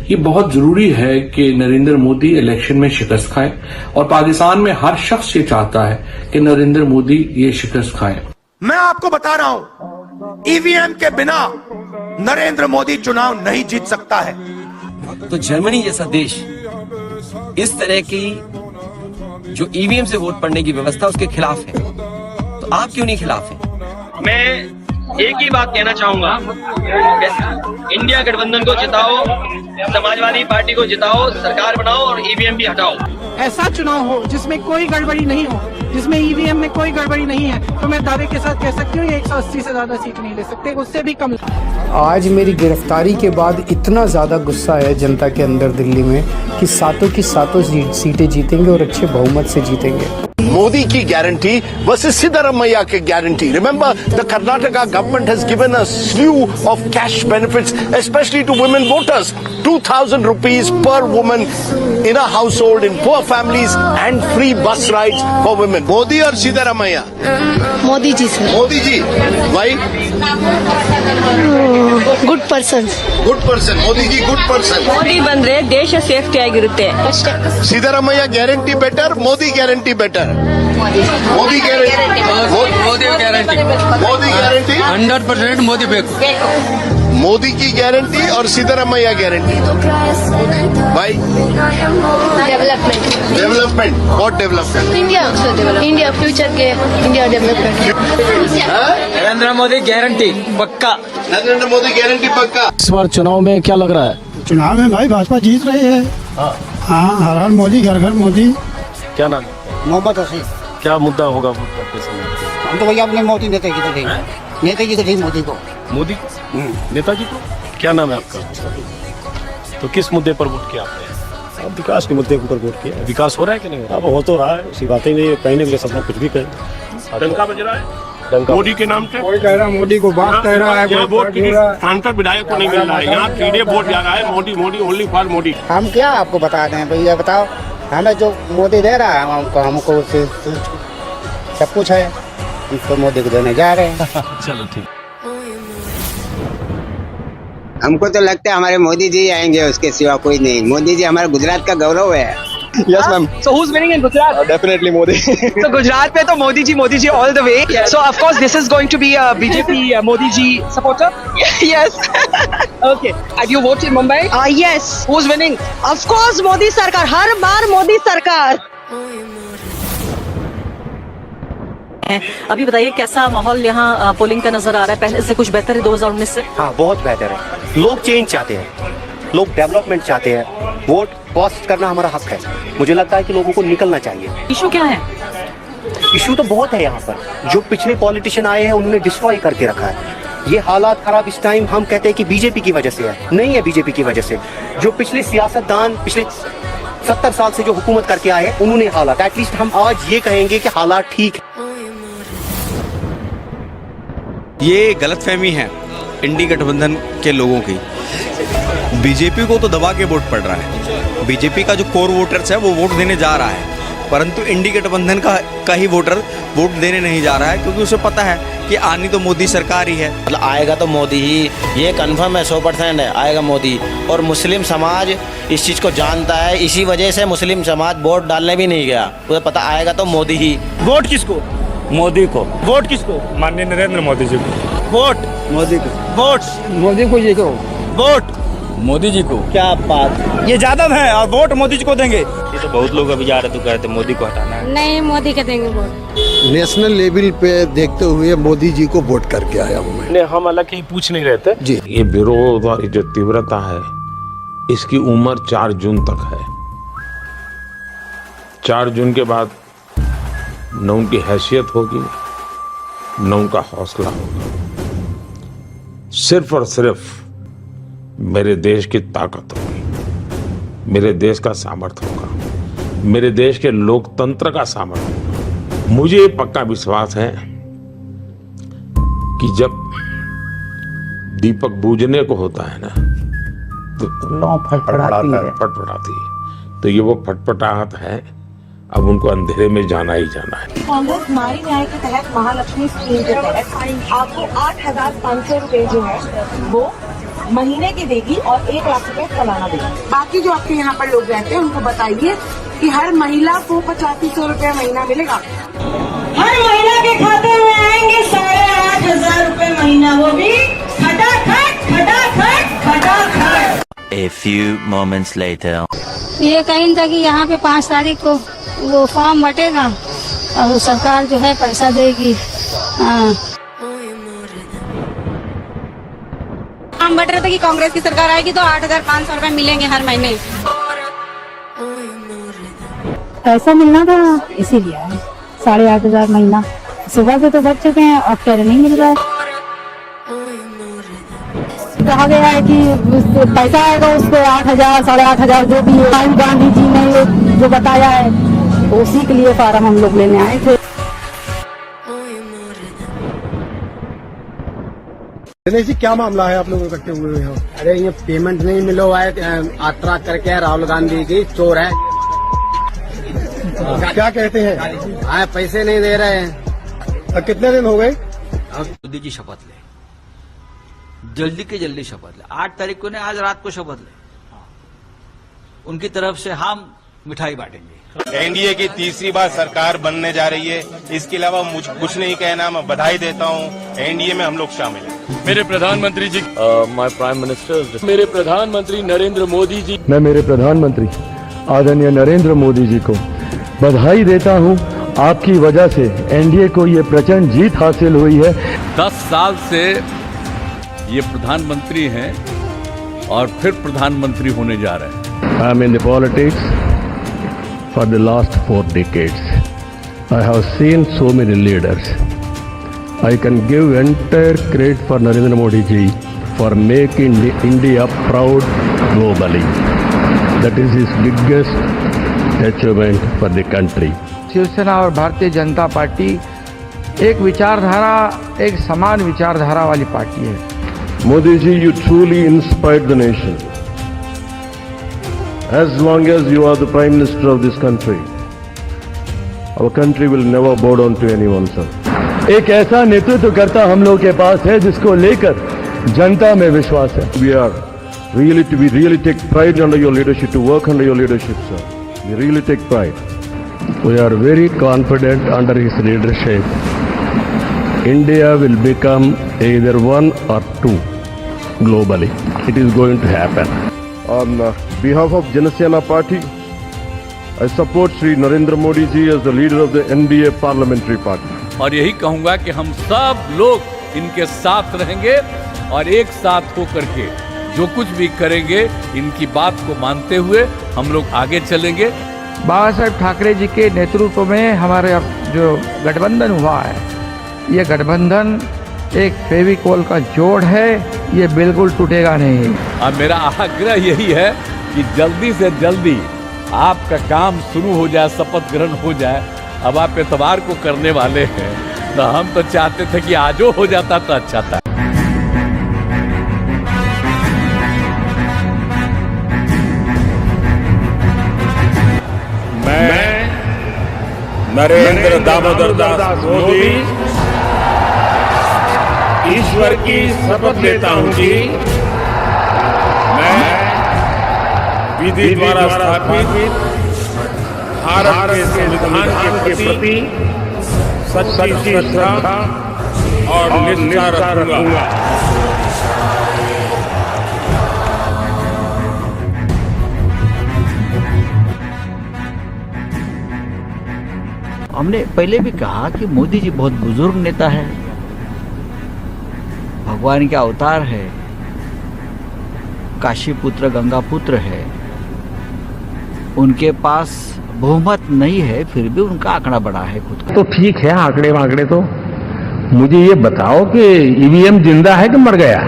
ये बहुत जरूरी है कि नरेंद्र मोदी इलेक्शन में शिकस्त खाए और पाकिस्तान में हर शख्स ये चाहता है कि नरेंद्र मोदी ये शिकस्त खाए। मैं आपको बता रहा हूं, ईवीएम के बिना नरेंद्र मोदी चुनाव नहीं जीत सकता है। तो जर्मनी जैसा देश इस तरह की जो ईवीएम से वोट पड़ने की व्यवस्था उसके खिलाफ है, तो आप क्यों नहीं खिलाफ हैं? मैं एक ही बात कहना चाहूंगा, इंडिया गठबंधन को जिताओ, समाजवादी पार्टी को जिताओ, सरकार बनाओ और ईवीएम भी हटाओ। ऐसा चुनाव हो जिसमें कोई गड़बड़ी नहीं हो, जिसमें ईवीएम में कोई गड़बड़ी नहीं है, तो मैं दावे के साथ कह सकती हूँ 180 से ज्यादा सीट नहीं ले सकते, उससे भी कम। आज मेरी गिरफ्तारी के बाद इतना ज़्यादा गुस्सा है जनता के अंदर दिल्ली में कि सातों की सातों सीटें जीतेंगे और अच्छे बहुमत से जीतेंगे। मोदी की गारंटी वर्सेस सिद्धरामैया की guarantee. Remember, the Karnataka government has given a slew of cash benefits, especially to women voters. 2,000 rupees per woman in a household in poor families and free bus rides for women. Modi और Siddaramaiah? Modi ji sir. Modi ji, why? Good person. Good person. Modi ji good person. Modi ಬಂದ್ರೆ ದೇಶ safety ಆಗಿರುತ್ತೆ ಅಷ್ಟೇ। Siddaramaiah guarantee better, Modi guarantee better? Modi guarantee. Modi guarantee, Modi guarantee 100% Modi ಬೇಕು। मोदी की guarantee और Siddaramaiah guarantee. भाई development, what development? India future के India development. Narendra Modi guarantee पक्का। नरेंद्र मोदी गारंटी पक्का। इस बार चुनाव में क्या लग रहा है? चुनाव में भाई भाजपा जीत रही है। हाँ, हर हर मोदी, घर घर मोदी। क्या नाम? मोहम्मद हसीन। क्या मुद्दा होगा वोट करते समय? हम तो भैया अपने मोदी नेताजी को देंगे, नेताजी को देंगे, मोदी को। मोदी नेताजी को? क्या नाम है आपका? तो किस मुद्दे पर वोट किया आपने? विकास के मुद्दे पर वोट किया। विकास हो रहा है कि नहीं हो रहा? अब हो तो रहा है, ऐसी बातें नहीं है, कहने के लिए सब लोग कुछ भी कहें। डंका बज रहा है डंका मोदी के नाम से। कोई कह रहा मोदी को बात कह रहा है, वोट किसी सांसद विधायक को नहीं मिल रहा है, यहाँ सीधे वोट जा रहा है मोदी, मोदी, ओनली फॉर मोदी। हम क्या आपको बता दें भैया, बताओ हमें जो मोदी दे रहा है हमको सब कुछ है, तो मोदी को देने जा रहे हैं। चलो ठीक। हमको तो लगता है हमारे मोदी जी आएंगे, उसके सिवा कोई नहीं। मोदी जी हमारे गुजरात का गौरव है। Yes, ma'am. So who's winning in Gujarat? Definitely Modi. So Gujarat में तो Modi ji all the way. So of course this is going to be a BJP Modi ji supporter. Yes. Okay. And you vote in Mumbai? Yes, Who's winning? of course Modi सरकार, हर बार मोदी सरकार। अभी बताइए कैसा माहौल यहाँ polling का नजर आ रहा है? पहले से कुछ बेहतर है 2019 से? हाँ, बहुत बेहतर है। लोग चेंज चाहते हैं, लोग डेवलपमेंट चाहते हैं। वोट कास्ट करना हमारा हक है। मुझे लगता है कि लोगों को निकलना चाहिए। इशू क्या है? इशू तो बहुत है यहाँ पर। जो पिछले पॉलिटिशियन आए हैं उन्होंने डिस्ट्रॉय करके रखा है। ये हालात खराब इस टाइम हम कहते हैं कि बीजेपी की वजह से है, नहीं है बीजेपी की वजह से। जो पिछले सियासतदान पिछले 70 साल से जो हुकूमत करके आए हैं उन्होंने हालात, एटलीस्ट हम आज ये कहेंगे कि हालात ठीक है। ये गलतफहमी है इंडी गठबंधन के लोगों की। बीजेपी को तो दबा के वोट पड़ रहा है। बीजेपी का जो कोर वोटर्स है वो वोट देने जा रहा है, परंतु इंडी गठबंधन का ही वोटर वोट देने नहीं जा रहा है, क्योंकि उसे पता है कि आनी तो मोदी सरकार ही है। मतलब आएगा तो मोदी ही, ये कंफर्म है, 100% है, आएगा मोदी। और मुस्लिम समाज इस चीज़ को जानता है, इसी वजह से मुस्लिम समाज वोट डालने भी नहीं गया। उसे पता आएगा तो मोदी ही। वोट किसको? मोदी को। वोट किसको? माननीय नरेंद्र मोदी जी को। वोट मोदी को। वोट मोदी को जी को। वोट मोदी जी को। क्या बात, ये ज्यादा है और वोट मोदी जी को देंगे। ये तो बहुत लोग अभी जा रहे तो कहते मोदी को हटाना है। नहीं, मोदी के देंगे वोट। नेशनल लेवल पे देखते हुए मोदी जी को वोट करके आया हूँ मैं। हम अलग ही पूछ नहीं रहे थे जी। ये विरोध और जो तीव्रता है इसकी उम्र 4 जून तक है। 4 जून के बाद न उनकी हैसियत होगी न उनका हौसला होगा। सिर्फ और सिर्फ मेरे देश की ताकत होगी, मेरे देश का सामर्थ्य होगा, मेरे देश के लोकतंत्र का सामर्थ्य होगा। मुझे ये पक्का विश्वास है कि जब दीपक बूझने को होता है ना तो फटफटाती है। तो ये वो फटफटाहट है, अब उनको अंधेरे में जाना ही जाना है। कांग्रेस नारी न्याय के तहत महालक्ष्मी स्कीम के तहत आपको 8,500 रुपए जो है वो महीने की देगी और 1 लाख रुपए सालाना देगी। बाकी जो आपके यहाँ पर लोग रहते हैं उनको बताइए कि हर महिला को 8500 रुपया महीना मिलेगा। हर महिला के खाते में आएंगे 8,500 रुपए महीना, वो भी खटाखट खटाखट खटाखट। A few moments later. ये कहीं था कि यहाँ पे 5 तारीख को वो फॉर्म बटेगा और सरकार जो है पैसा देगी। फॉर्म बट रहे थे कि कांग्रेस की सरकार आएगी तो 8,500 रुपए मिलेंगे हर महीने। पैसा मिलना था इसीलिए 8,500 महीना। सुबह से तो बच चुके हैं, अब कह रहे नहीं मिल रहा है। कहा गया है कि पैसा आएगा उसको 8,000 8,500 जो भी है। राहुल गांधी जी ने जो बताया है उसी के लिए फार्म हम लोग लेने आए थे। दिनेश जी, क्या मामला है आप लोग इकट्ठे हुए हो? अरे ये पेमेंट नहीं मिला हुआ है, यात्रा करके राहुल गांधी जी चोर है। क्या कहते हैं? पैसे नहीं दे रहे हैं। कितने दिन हो गए? मोदी जी शपथ ले, जल्दी के जल्दी शपथ ले। 8 तारीख को ने आज रात को शपथ ले, उनकी तरफ से हम मिठाई बांटेंगे। एनडीए की तीसरी बार सरकार बनने जा रही है। इसके अलावा मुझ कुछ नहीं कहना, मैं बधाई देता हूँ। एनडीए में हम लोग शामिल हैं। मेरे प्रधानमंत्री जी, माय प्राइम मिनिस्टर, मेरे प्रधानमंत्री नरेंद्र मोदी जी, मैं मेरे प्रधानमंत्री आदरणीय नरेंद्र मोदी जी को बधाई देता हूं। आपकी वजह से एनडीए को ये प्रचंड जीत हासिल हुई है। 10 साल से ये प्रधानमंत्री हैं और फिर प्रधानमंत्री होने जा रहे हैं। I am in the politics for the last 4 decades. I have seen so many leaders. I can give entire credit for Narendra Modi ji for making India proud globally. That is his biggest achievement for the country. Shiv Sena और भारतीय जनता party एक विचारधारा, एक समान विचारधारा वाली party है। Modi ji, you truly inspired the nation. As long as you are the Prime Minister of this country, our country will never bow down to anyone, sir. एक ऐसा नेतृत्व करता हम लोग के पास है जिसको लेकर जनता में विश्वास है। We really take pride under your leadership, to work under your leadership, sir. We really take pride. We are very confident under his leadership. India will become either 1 or 2 globally. It is going to happen. On behalf of Janasena Party, I support Shri Narendra Modi ji as the leader of the NDA parliamentary party. और यही कहूंगा कि हम सब लोग इनके साथ रहेंगे और एक साथ होकर के जो कुछ भी करेंगे इनकी बात को मानते हुए हम लोग आगे चलेंगे। बाबा साहेब ठाकरे जी के नेतृत्व में हमारे अब जो गठबंधन हुआ है, ये गठबंधन एक फेविकोल का जोड़ है, ये बिल्कुल टूटेगा नहीं। अब मेरा आग्रह यही है कि जल्दी से जल्दी आपका काम शुरू हो जाए, शपथ ग्रहण हो जाए। अब आप इतवार को करने वाले हैं, तो हम तो चाहते थे कि आजो हो जाता तो अच्छा था। मैं नरेंद्र दामोदर दास मोदी ईश्वर की शपथ लेता हूं कि मैं विधि द्वारा स्थापित भारत के संविधान के प्रति सच्ची श्रद्धा और निष्ठा रखूंगा। हमने पहले भी कहा कि मोदी जी बहुत बुजुर्ग नेता है, भगवान के अवतार है, काशी पुत्र गंगा पुत्र है। उनके पास बहुमत नहीं है, फिर भी उनका आंकड़ा बड़ा है खुद का। तो ठीक है, आंकड़े वांकड़े तो मुझे ये बताओ कि ईवीएम जिंदा है कि मर गया?